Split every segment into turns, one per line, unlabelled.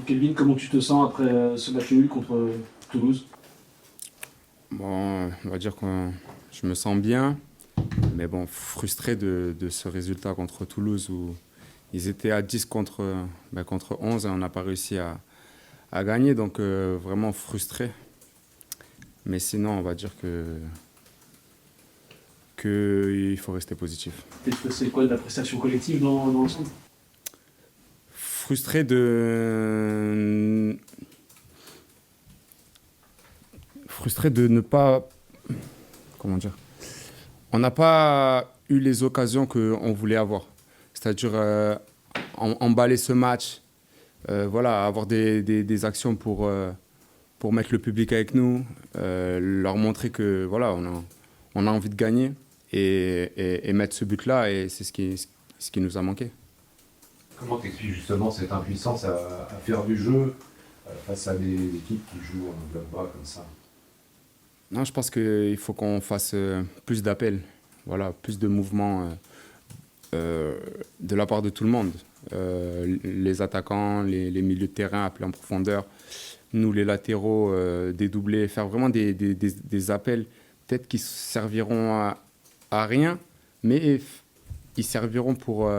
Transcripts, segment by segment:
Donc Kelvin, comment tu te sens après ce match nul contre Toulouse?
Bon, on va dire que je me sens bien, mais bon, frustré de ce résultat contre Toulouse où ils étaient à 10 contre 11 et on n'a pas réussi à gagner, donc vraiment frustré. Mais sinon, on va dire que il faut rester positif.
C'est quoi de la prestation collective dans l'ensemble?
Frustré de ne pas, comment dire, on n'a pas eu les occasions qu'on voulait avoir. C'est-à-dire emballer ce match, voilà, avoir des actions pour mettre le public avec nous, leur montrer que voilà, on a envie de gagner et mettre ce but-là, et c'est ce qui nous a manqué.
Comment t'expliques justement cette impuissance à faire du jeu face à des équipes qui jouent en bloc bas comme ça?
Non, je pense qu'il faut qu'on fasse plus d'appels, voilà, plus de mouvements de la part de tout le monde. Les attaquants, les milieux de terrain appelés en profondeur, nous les latéraux dédoublés, faire vraiment des appels peut-être qui serviront à rien, mais ils serviront pour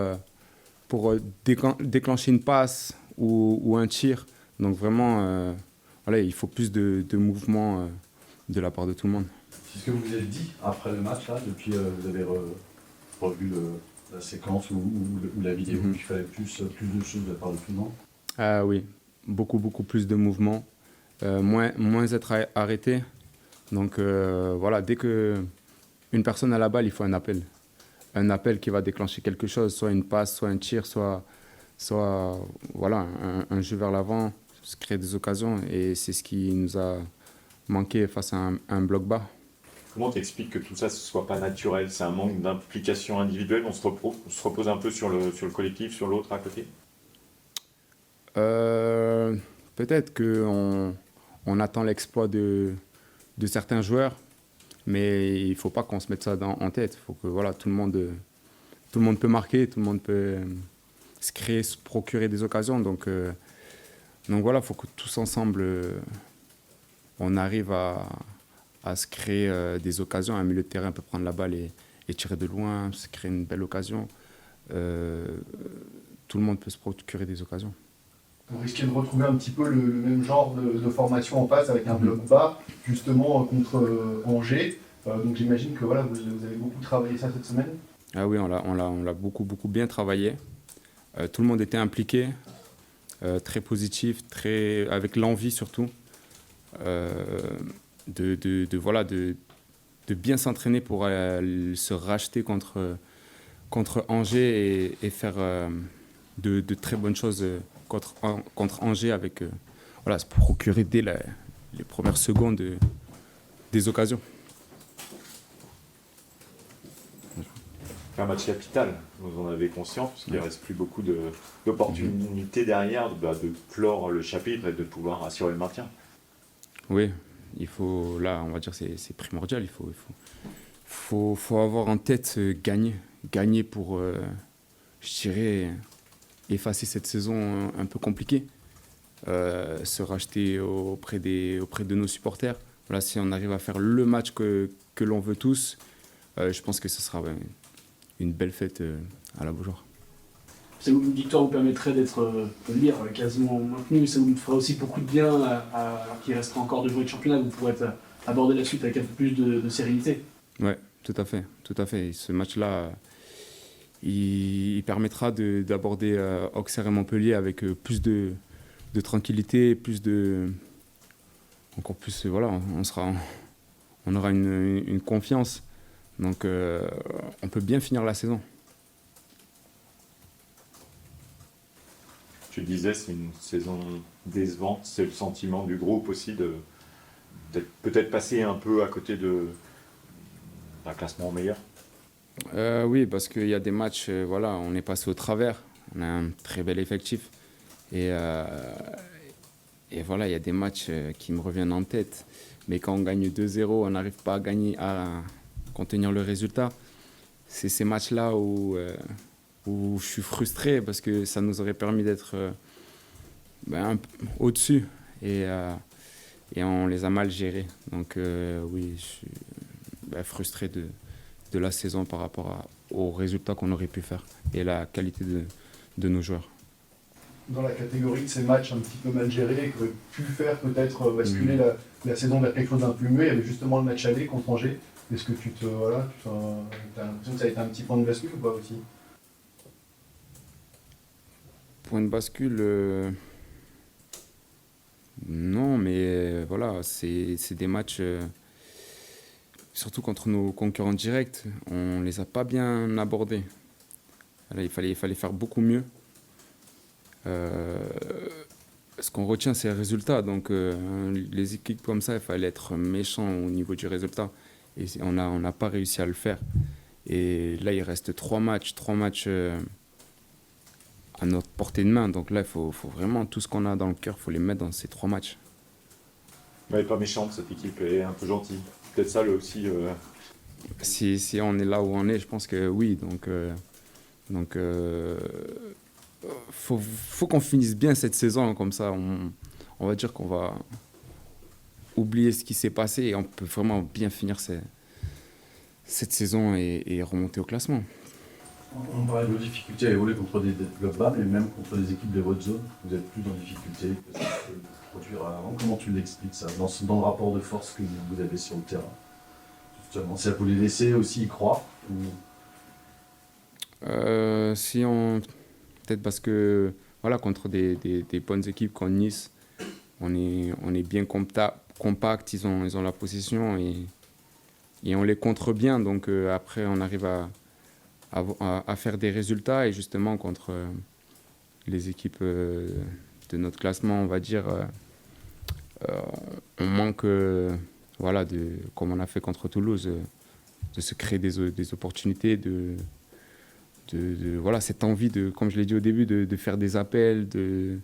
déclencher une passe ou un tir. Donc vraiment, voilà, il faut plus de mouvements de la part de tout le monde.
C'est ce que vous vous êtes dit après le match, là, depuis vous avez revu la séquence ou la vidéo, qu'il fallait plus de choses de la part de tout le monde?
Ah oui, beaucoup plus de mouvements, moins être arrêté. Donc voilà, dès que une personne a la balle, il faut un appel. Un appel qui va déclencher quelque chose, soit une passe, soit un tir, soit voilà, un jeu vers l'avant, se créer des occasions. Et c'est ce qui nous a manqué face à un bloc bas.
Comment t'expliques que tout ça ne soit pas naturel? C'est un manque d'implication individuelle, on se repose un peu sur le collectif, sur l'autre à côté?
Peut-être qu'on attend l'exploit de certains joueurs, mais il ne faut pas qu'on se mette ça en tête. Il faut que voilà, tout le monde peut marquer, tout le monde peut se créer, se procurer des occasions. Donc voilà, il faut que tous ensemble, on arrive à se créer des occasions. Un milieu de terrain peut prendre la balle et tirer de loin, se créer une belle occasion. Tout le monde peut se procurer des occasions.
Vous risquez de retrouver un petit peu le même genre de formation en face avec un bloc bas, justement contre Angers. Donc j'imagine que voilà, vous avez beaucoup travaillé ça cette semaine.
Ah oui, on l'a beaucoup bien travaillé. Tout le monde était impliqué, très positif, avec l'envie surtout voilà, de bien s'entraîner pour se racheter contre Angers et faire de très bonnes choses contre Angers avec voilà, se procurer dès les premières secondes des occasions.
C'est un match capital, vous en avez conscience, parce qu'il ne reste plus beaucoup d'opportunités derrière de clore le chapitre et de pouvoir assurer le maintien.
Oui, il faut, là, on va dire c'est primordial. Il faut avoir en tête gagner pour, je dirais, effacer cette saison un peu compliquée, se racheter auprès de nos supporters. Voilà, si on arrive à faire le match que l'on veut tous, je pense que ce sera une belle fête à la Beaujoire.
Une victoire vous permettrait d'être quasiment maintenu. Ça vous fera aussi beaucoup de bien qu'il restera encore 2 journées de championnat. Vous pourrez aborder la suite avec un peu plus de sérénité.
Oui, tout à fait. Et ce match-là, il permettra d'aborder Auxerre et Montpellier avec plus de tranquillité, encore plus, voilà, on aura une confiance. Donc on peut bien finir la saison.
Tu disais, c'est une saison décevante, c'est le sentiment du groupe aussi d'être peut-être passé un peu à côté d'un classement meilleur.
Oui, parce qu'il y a des matchs, voilà, on est passé au travers, on a un très bel effectif. Et voilà, il y a des matchs qui me reviennent en tête. Mais quand on gagne 2-0, on n'arrive pas à contenir le résultat. C'est ces matchs-là où je suis frustré parce que ça nous aurait permis Au-dessus. Et on les a mal gérés. Donc oui, je suis frustré de la saison par rapport aux résultats qu'on aurait pu faire et la qualité de nos joueurs.
Dans la catégorie de ces matchs un petit peu mal gérés, qui auraient pu faire peut-être basculer la saison vers quelque chose d'un plus mieux, il y avait justement le match aller contre Angers. Est-ce que tu as l'impression que ça a été un petit point de bascule ou pas aussi?
Point de bascule, non, mais voilà, c'est des matchs, surtout contre nos concurrents directs, on ne les a pas bien abordés. Là, il fallait faire beaucoup mieux. Ce qu'on retient, c'est le résultat. Donc, les équipes comme ça, il fallait être méchant au niveau du résultat. Et on n'a pas réussi à le faire. Et là, il reste 3 matchs à notre portée de main. Donc là, il faut vraiment, tout ce qu'on a dans le cœur, il faut les mettre dans ces 3 matchs.
Elle n'est pas méchante, cette équipe, elle est un peu gentille. Peut-être ça, là aussi.
Si on est là où on est, je pense que oui. Donc faut qu'on finisse bien cette saison. Comme ça, on va dire qu'on va oublier ce qui s'est passé et on peut vraiment bien finir cette saison et remonter au classement.
On parlait de vos difficultés à évoluer contre des clubs bas, mais même contre des équipes de votre zone, vous êtes plus en difficulté que ça peut produire avant. Comment tu l'expliques ça, dans le rapport de force que vous avez sur le terrain? Justement, c'est à vous les laisser aussi y croire ou...
Peut-être parce que voilà, contre des bonnes équipes comme Nice, on est bien compact, ils ont la possession et on les contre bien. Donc après, on arrive à faire des résultats. Et justement, contre les équipes de notre classement, on va dire, on manque, voilà, comme on a fait contre Toulouse, de se créer des opportunités, voilà, cette envie comme je l'ai dit au début, de faire des appels, de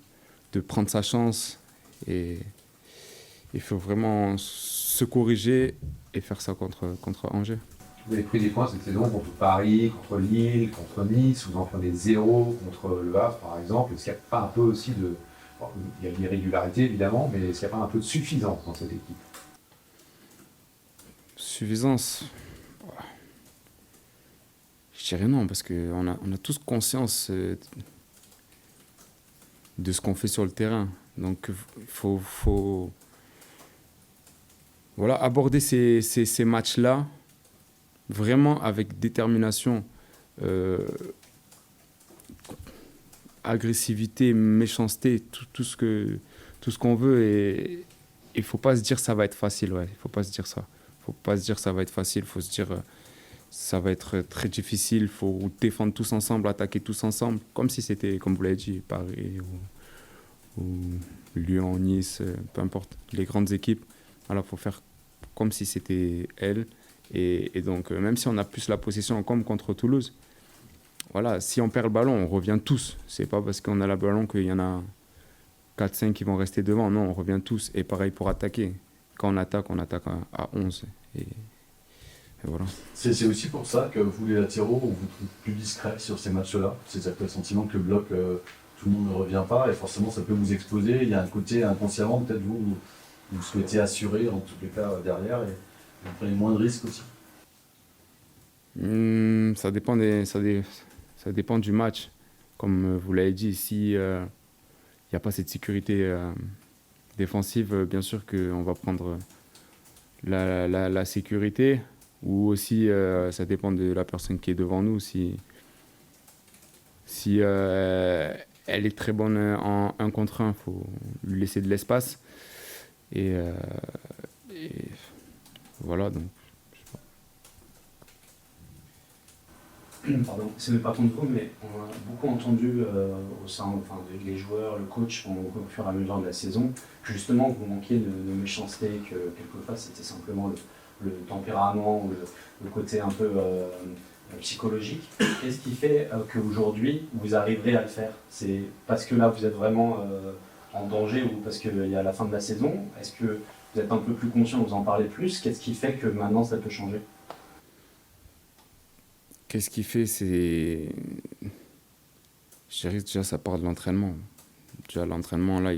prendre sa chance. Et il faut vraiment se corriger et faire ça contre Angers.
Vous avez pris des points cette saison contre Paris, contre Lille, contre Nice, vous en prenez 0 contre Le Havre par exemple. Est-ce qu'il n'y a pas un peu aussi bon, il y a de l'irrégularité évidemment, mais est-ce qu'il n'y a pas un peu de suffisance dans cette équipe?
Suffisance. Je dirais non, parce qu'on a tous conscience de ce qu'on fait sur le terrain. Donc il faut voilà, aborder ces matchs-là vraiment avec détermination, agressivité, méchanceté, tout ce qu'on veut. Et il ne faut pas se dire ça va être facile. Ouais. Il ne faut pas se dire ça. Il ne faut pas se dire ça va être facile. Il faut se dire ça va être très difficile. Il faut défendre tous ensemble, attaquer tous ensemble, comme si c'était, comme vous l'avez dit, Paris ou Lyon, Nice, peu importe, les grandes équipes. Voilà, il faut faire comme si c'était elles. Et donc, même si on a plus la possession comme contre Toulouse, voilà, si on perd le ballon, on revient tous. C'est pas parce qu'on a le ballon qu'il y en a 4-5 qui vont rester devant. Non, on revient tous. Et pareil pour attaquer. Quand on attaque à 11. Et voilà.
C'est aussi pour ça que vous, les latéraux, on vous trouve plus discret sur ces matchs-là. C'est-à-dire que le sentiment que le bloc, tout le monde ne revient pas et forcément ça peut vous exploser. Il y a un côté inconsciemment, peut-être vous souhaitez assurer en tous les cas derrière et vous prenez moins de risques aussi.
Ça dépend du match. Comme vous l'avez dit, si il n'y a pas cette sécurité défensive, bien sûr qu'on va prendre la sécurité. Ou aussi, ça dépend de la personne qui est devant nous. Si elle est très bonne en 1 contre 1, il faut lui laisser de l'espace. Et voilà, donc.
Pardon, c'est même pas ton niveau, mais on a beaucoup entendu au sein, les joueurs, le coach au fur et à mesure de la saison, que justement vous manquiez de méchanceté, que quelquefois c'était simplement le tempérament ou le côté un peu psychologique. Qu'est-ce qui fait qu'aujourd'hui vous arriverez à le faire? C'est parce que là vous êtes vraiment en danger ou parce qu'il y a la fin de la saison? Est-ce que vous êtes un peu plus conscient, vous en parlez plus? Qu'est-ce qui fait que maintenant ça peut changer?
Qu'est-ce qui fait, c'est... Je dirais déjà ça part de l'entraînement. Déjà, l'entraînement, là,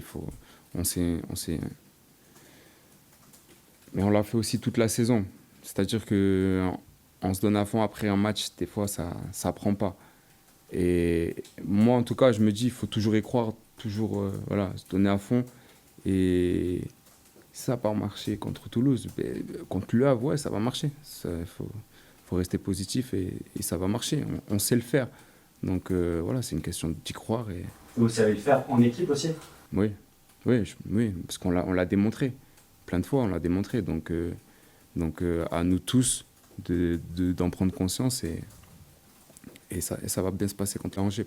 mais on l'a fait aussi toute la saison. C'est-à-dire qu'on se donne à fond après un match, des fois, ça ne prend pas. Et moi, en tout cas, je me dis, il faut toujours y croire, toujours voilà, se donner à fond. Et ça n'a pas marché contre Toulouse. Mais contre Le Havre, ouais, ça va marcher. Il faut rester positif et ça va marcher. On sait le faire. Donc voilà, c'est une question d'y croire. Et
Vous savez le faire en équipe aussi?
oui, oui, parce qu'on l'a démontré. Plein de fois, on l'a démontré. Donc à nous tous d'en prendre conscience et ça va bien se passer contre la Angers.